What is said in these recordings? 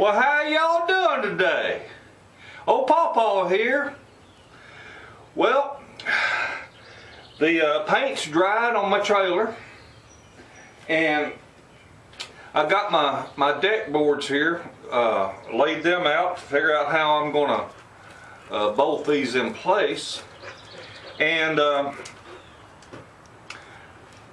Well, how y'all doing today? Old PawPaw here. Well, the paint's dried on my trailer, and I got my deck boards here, laid them out to figure out how I'm gonna bolt these in place. And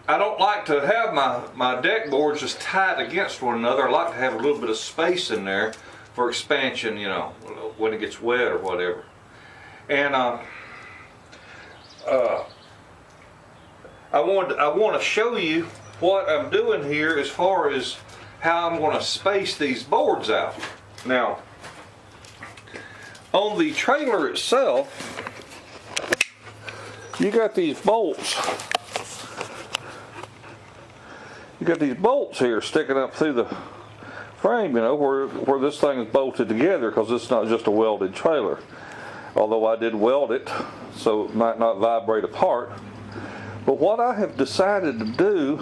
I don't like to have my deck boards just tied against one another. I like to have a little bit of space in there for expansion, you know, when it gets wet or whatever. And I want to show you what I'm doing here as far as how I'm going to space these boards out. Now, on the trailer itself, you got these bolts. You got these bolts here sticking up through the frame, you know, where this thing is bolted together, because it's not just a welded trailer. Although I did weld it so it might not vibrate apart. But what I have decided to do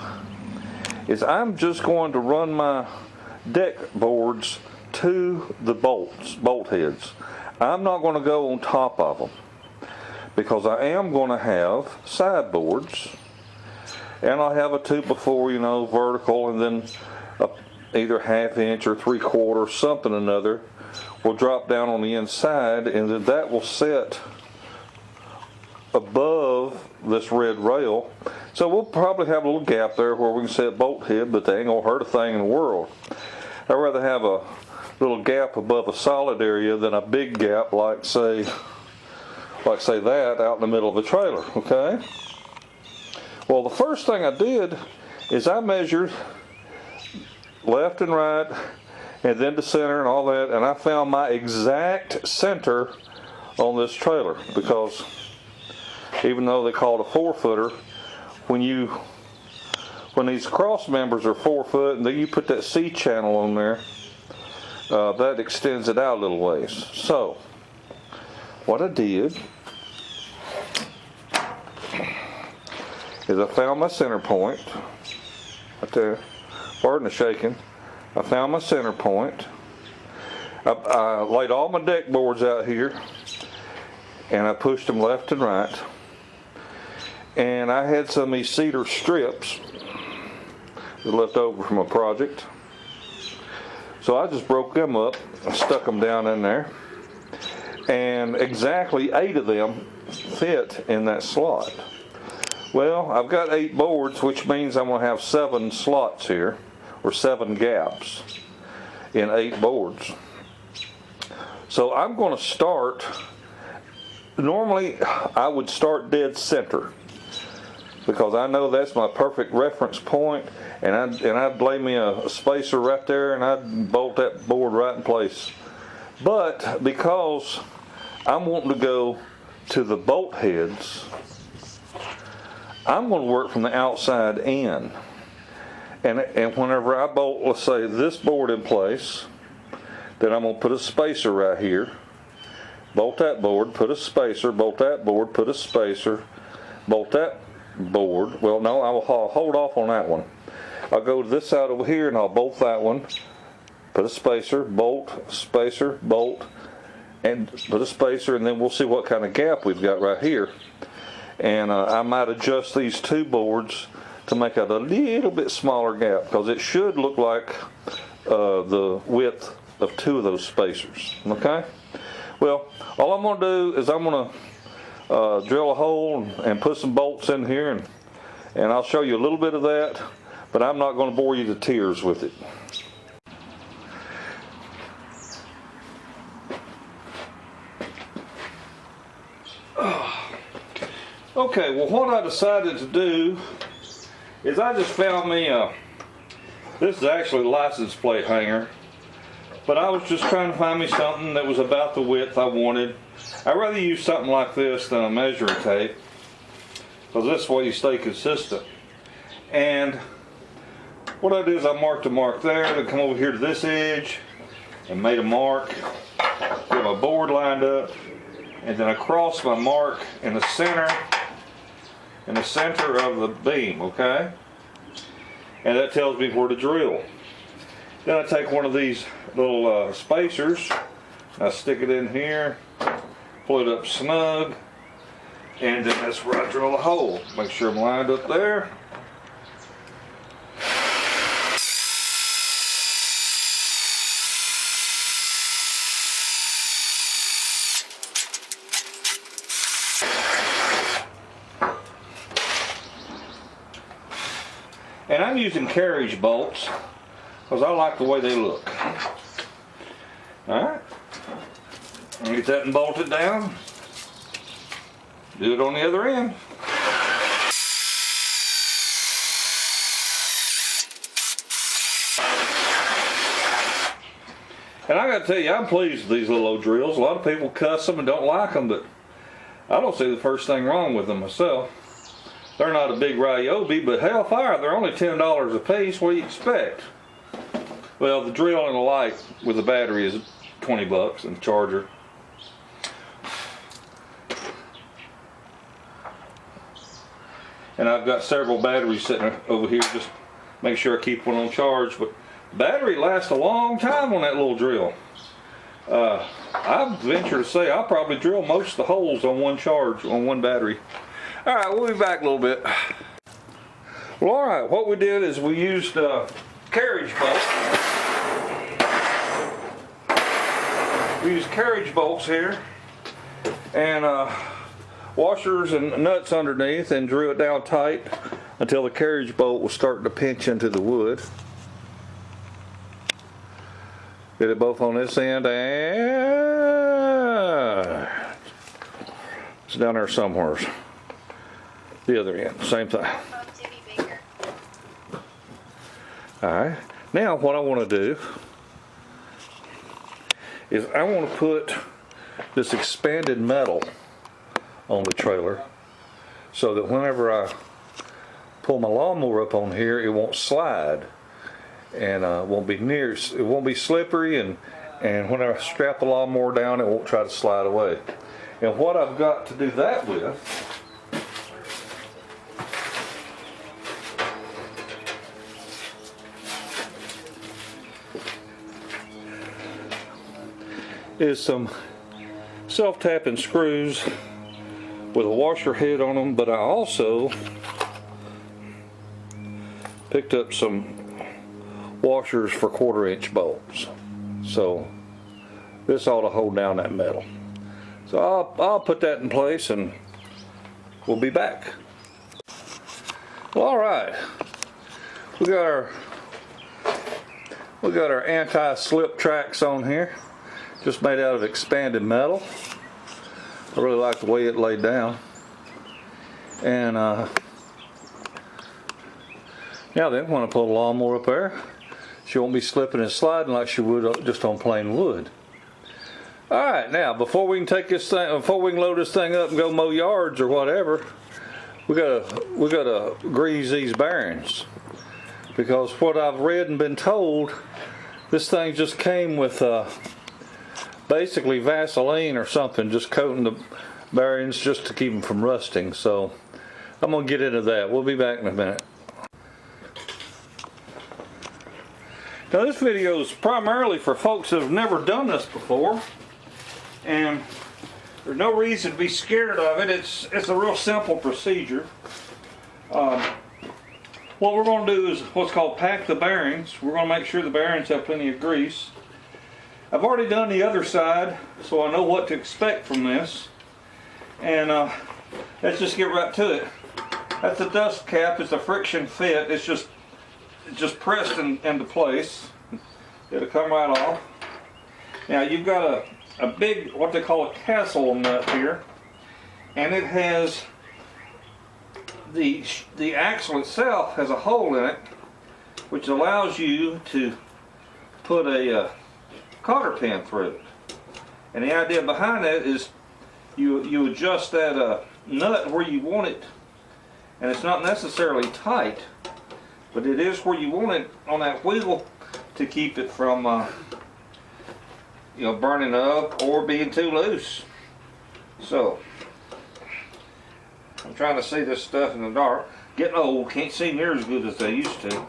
is I'm just going to run my deck boards to the bolt heads. I'm not going to go on top of them, because I am going to have sideboards, and I'll have a 2x4, you know, vertical, and then either 1/2 inch or 3/4, something or another will drop down on the inside, and then that will set above this red rail. So we'll probably have a little gap there where we can set bolt head, but they ain't gonna hurt a thing in the world. I'd rather have a little gap above a solid area than a big gap like say that out in the middle of the trailer, okay? Well, the first thing I did is I measured left and right, and then the center and all that, and I found my exact center on this trailer, because even though they call it a 4-footer, when these cross members are 4 foot and then you put that C channel on there, that extends it out a little ways. So what I did is I found my center point right there. Pardon the shaking. I found my center point. I laid all my deck boards out here, and I pushed them left and right. And I had some of these cedar strips that left over from a project, so I just broke them up, stuck them down in there, and exactly 8 of them fit in that slot. Well, I've got 8 boards, which means I'm going to have 7 slots here, or 7 gaps in 8 boards. So I'm going to start, normally I would start dead center, because I know that's my perfect reference point, and I'd lay me a spacer right there, and I'd bolt that board right in place. But because I'm wanting to go to the bolt heads, I'm going to work from the outside in. And whenever I bolt, let's say, this board in place, then I'm going to put a spacer right here, bolt that board, put a spacer, bolt that board, put a spacer, bolt that board. Well, no, I will hold off on that one. I'll go to this side over here, and I'll bolt that one, put a spacer, bolt, and put a spacer, and then we'll see what kind of gap we've got right here. And I might adjust these 2 boards to make it a little bit smaller gap, because it should look like the width of 2 of those spacers. Okay? Well, all I'm going to do is I'm going to drill a hole and put some bolts in here, and I'll show you a little bit of that, but I'm not going to bore you to tears with it. Okay, well, what I decided to do is I just found me this is actually a license plate hanger, but I was just trying to find me something that was about the width I wanted. I'd rather use something like this than a measuring tape, because this way you stay consistent. And what I do is I marked a mark there, then come over here to this edge and made a mark, get my board lined up, and then I crossed my mark in the center of the beam, okay? And that tells me where to drill. Then I take one of these little spacers, I stick it in here, pull it up snug, and then that's where I drill a hole. Make sure I'm lined up there. And I'm using carriage bolts because I like the way they look. Alright. Get that and bolt it down. Do it on the other end. And I gotta tell you, I'm pleased with these little old drills. A lot of people cuss them and don't like them, but I don't see the first thing wrong with them myself. They're not a big Ryobi, but hellfire, they're only $10 a piece. What do you expect? Well, the drill and the light with the battery is 20 bucks and the charger. And I've got several batteries sitting over here, just make sure I keep one on charge. But the battery lasts a long time on that little drill. I venture to say I'll probably drill most of the holes on one charge, on one battery. Alright, we'll be back a little bit. Well, alright, what we did is we used carriage bolts. We used carriage bolts here and washers and nuts underneath, and drew it down tight until the carriage bolt was starting to pinch into the wood. Did it both on this end and it's down there somewhere. The other end, same thing. Alright, now what I want to do is I want to put this expanded metal on the trailer so that whenever I pull my lawnmower up on here, it won't slide and it won't be slippery, and when I strap the lawnmower down, it won't try to slide away. And what I've got to do that with is some self-tapping screws with a washer head on them, but I also picked up some washers for 1/4-inch bolts. So this ought to hold down that metal. So I'll put that in place and we'll be back. Well, all right, we got our anti-slip tracks on here, just made out of expanded metal. I really like the way it laid down. And now then, when I pull the lawnmower up there, she won't be slipping and sliding like she would just on plain wood. All right, now before we can load this thing up and go mow yards or whatever, we gotta grease these bearings, because what I've read and been told, this thing just came with basically Vaseline or something, just coating the bearings just to keep them from rusting. So I'm gonna get into that. We'll be back in a minute. Now this video is primarily for folks that have never done this before, and there's no reason to be scared of it. It's a real simple procedure. What we're going to do is what's called pack the bearings. We're going to make sure the bearings have plenty of grease. I've already done the other side, so I know what to expect from this. And let's just get right to it. That's the dust cap. It's a friction fit. It's just pressed into place. It'll come right off. Now you've got a big, what they call a castle nut here, and it has the axle itself has a hole in it, which allows you to put a cotter pin through it. And the idea behind that is you adjust that nut where you want it, and it's not necessarily tight, but it is where you want it on that wheel to keep it from burning up or being too loose. So I'm trying to see this stuff in the dark. Getting old, can't see near as good as they used to.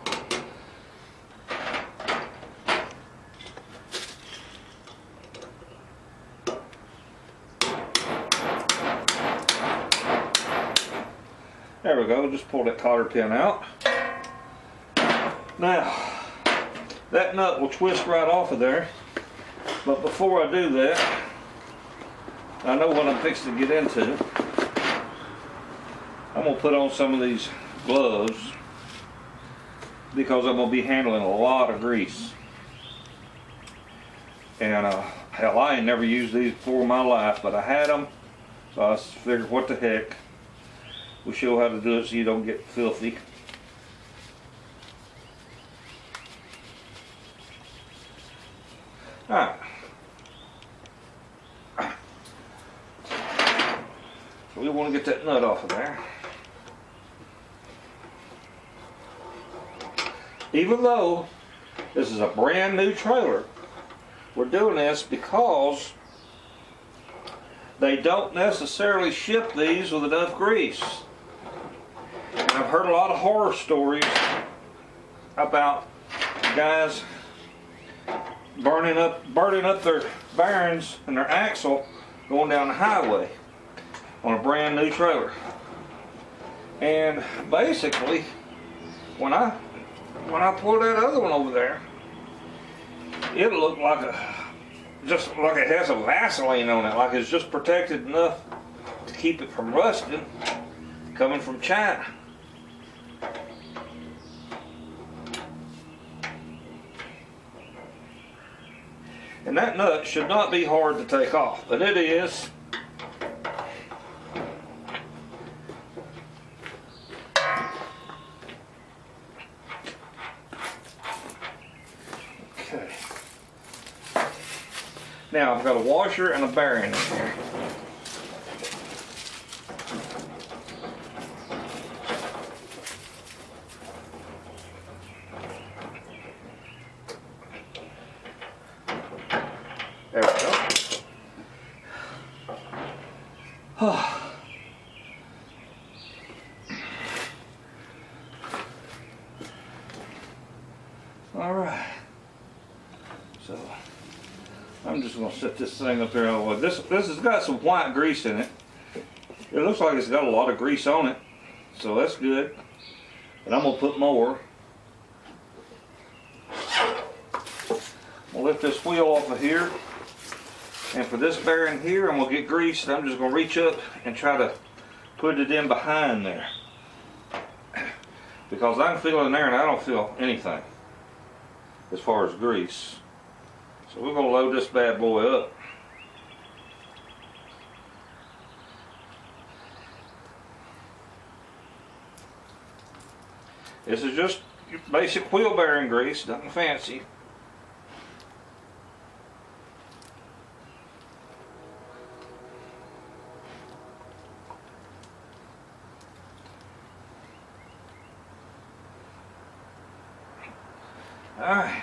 There we go, just pull that cotter pin out. Now, that nut will twist right off of there, but before I do that, I know what I'm fixing to get into. I'm going to put on some of these gloves because I'm going to be handling a lot of grease. And hell, I ain't never used these before in my life, but I had them, so I figured what the heck. We'll show how to do it so you don't get filthy. Alright. So we want to get that nut off of there. Even though this is a brand new trailer, we're doing this because they don't necessarily ship these with enough grease. And I've heard a lot of horror stories about guys burning up their bearings and their axle going down the highway on a brand new trailer. And basically, when I pulled that other one over there, it looked like just like it has a Vaseline on it, like it's just protected enough to keep it from rusting, coming from China. And that nut should not be hard to take off, but it is. Okay. Now I've got a washer and a bearing in here. There we go. All right. So I'm just going to set this thing up there. This has got some white grease in it. It looks like it's got a lot of grease on it, so that's good. But I'm going to put more. I'll lift this wheel off of here. And for this bearing here, I'm going to get greased. I'm just going to reach up and try to put it in behind there. Because I can feel it in there and I don't feel anything as far as grease. So we're going to load this bad boy up. This is just basic wheel bearing grease, nothing fancy. Alright.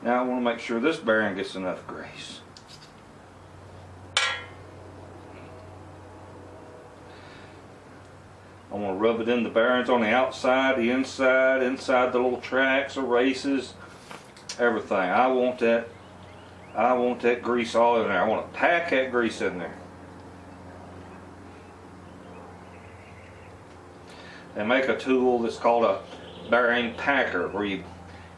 Now I want to make sure this bearing gets enough grease. I want to rub it in the bearings on the outside, the inside, inside the little tracks or races, everything. I want that grease all in there. I want to pack that grease in there. They make a tool that's called a bearing packer, where you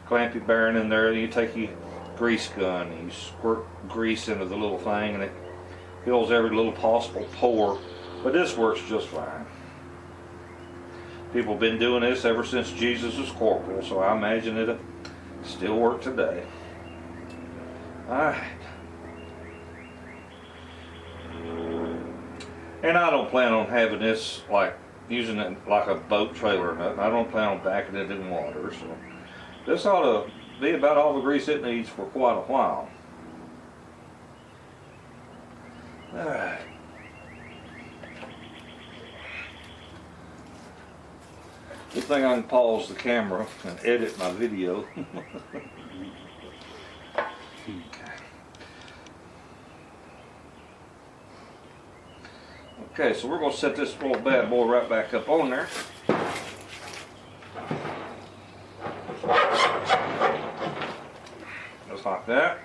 clamp your bearing in there and you take your grease gun and you squirt grease into the little thing and it fills every little possible pore. But this works just fine. People have been doing this ever since Jesus was corporal, so I imagine it'll still work today. Alright. And I don't plan on having this like using it like a boat trailer or nothing. I don't plan on backing it in water, so this ought to be about all the grease it needs for quite a while. Alright. Good thing I can pause the camera and edit my video. Okay, so we're going to set this little bad boy right back up on there. like that.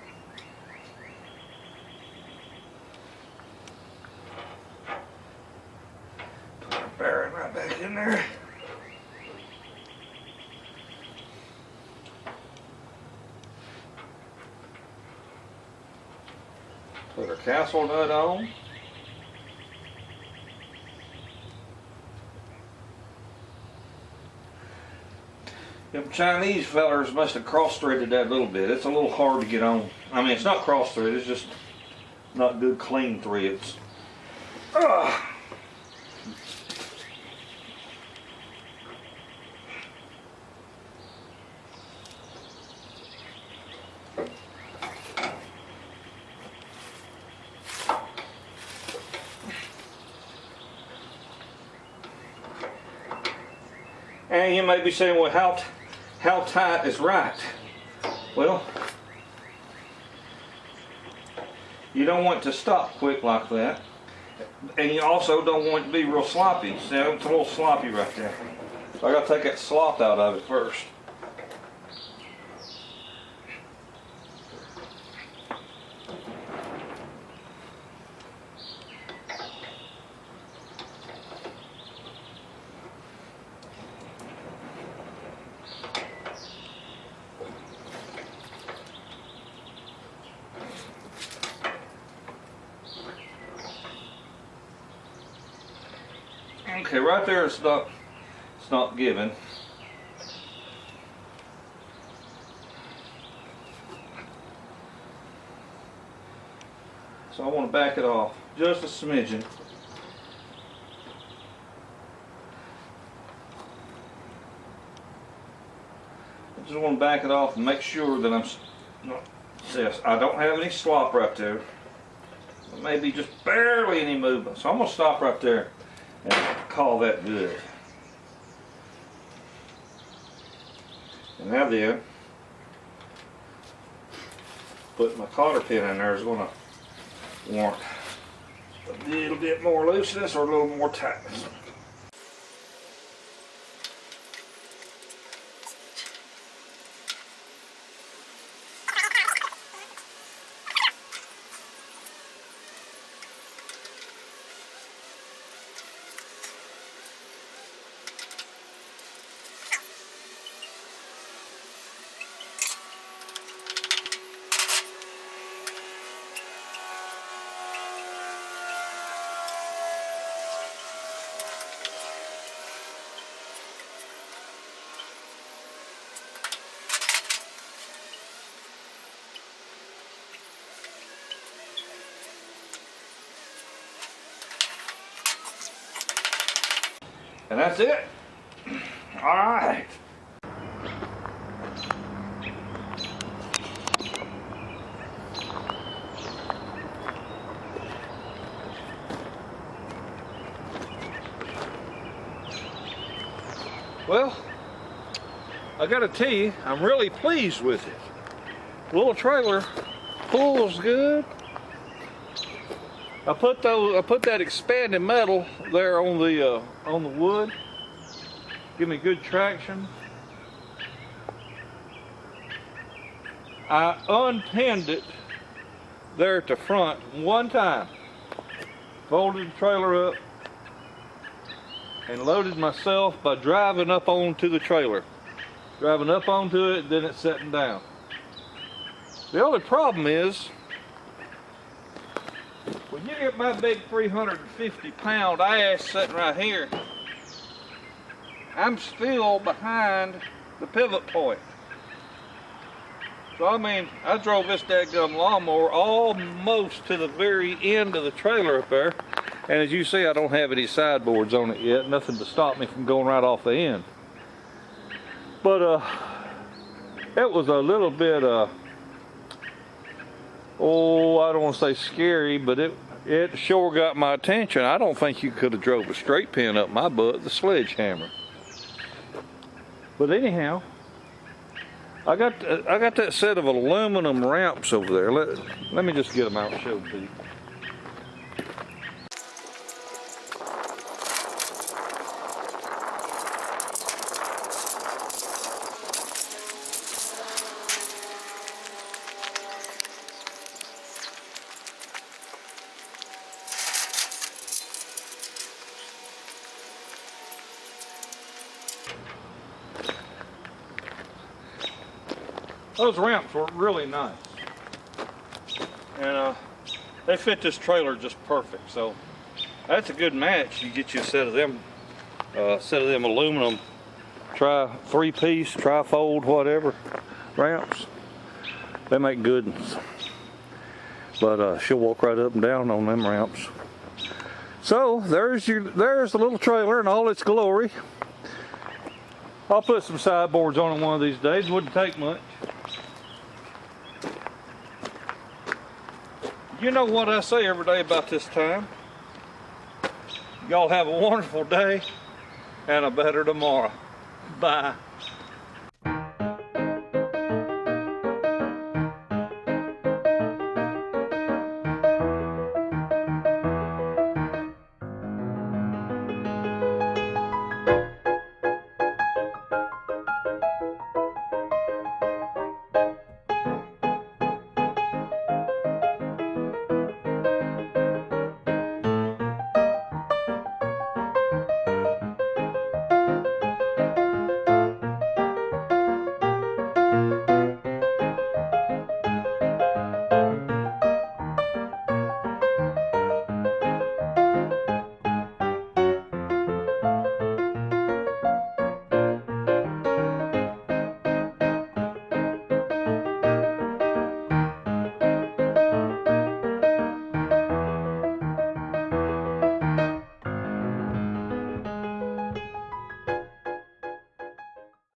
Put our bearing right back in there. Put our castle nut on. Them Chinese fellers must have cross-threaded that a little bit. It's a little hard to get on. I mean, it's not cross-threaded, it's just not good clean threads. Ugh. And you may be saying, well, how tight is right? Well, you don't want it to stop quick like that. And you also don't want it to be real sloppy. See, it's a little sloppy right there. So I got to take that slop out of it first. Okay, right there it's not giving. So I want to back it off just a smidgen. I just want to back it off and make sure that I don't have any slop right there. Maybe just barely any movement. So I'm going to stop right there and call that good. And now then, put my cotter pin in there is going to want a little bit more looseness or a little more tightness. And that's it. All right. Well, I gotta tell you, I'm really pleased with it. Little trailer pulls good. I put that expanded metal there on the wood. Give me good traction. I unpinned it there at the front one time. Folded the trailer up and loaded myself by driving up onto the trailer. Driving up onto it, then it's setting down. The only problem is, when you get my big 350-pound ass sitting right here, I'm still behind the pivot point. So I mean, I drove this dadgum lawnmower almost to the very end of the trailer up there. And as you see, I don't have any sideboards on it yet. Nothing to stop me from going right off the end. But it was a little bit, I don't want to say scary, but it sure got my attention. I don't think you could have drove a straight pin up my butt with a sledgehammer. But anyhow, I got that set of aluminum ramps over there. Let me just get them out and show to you. Those ramps were really nice. And they fit this trailer just perfect. So that's a good match. You get you a set of them aluminum three-piece, tri-fold, whatever ramps. They make good ones. But she'll walk right up and down on them ramps. So there's the little trailer in all its glory. I'll put some sideboards on it one of these days. Wouldn't take much. You know what I say every day about this time. Y'all have a wonderful day and a better tomorrow. Bye.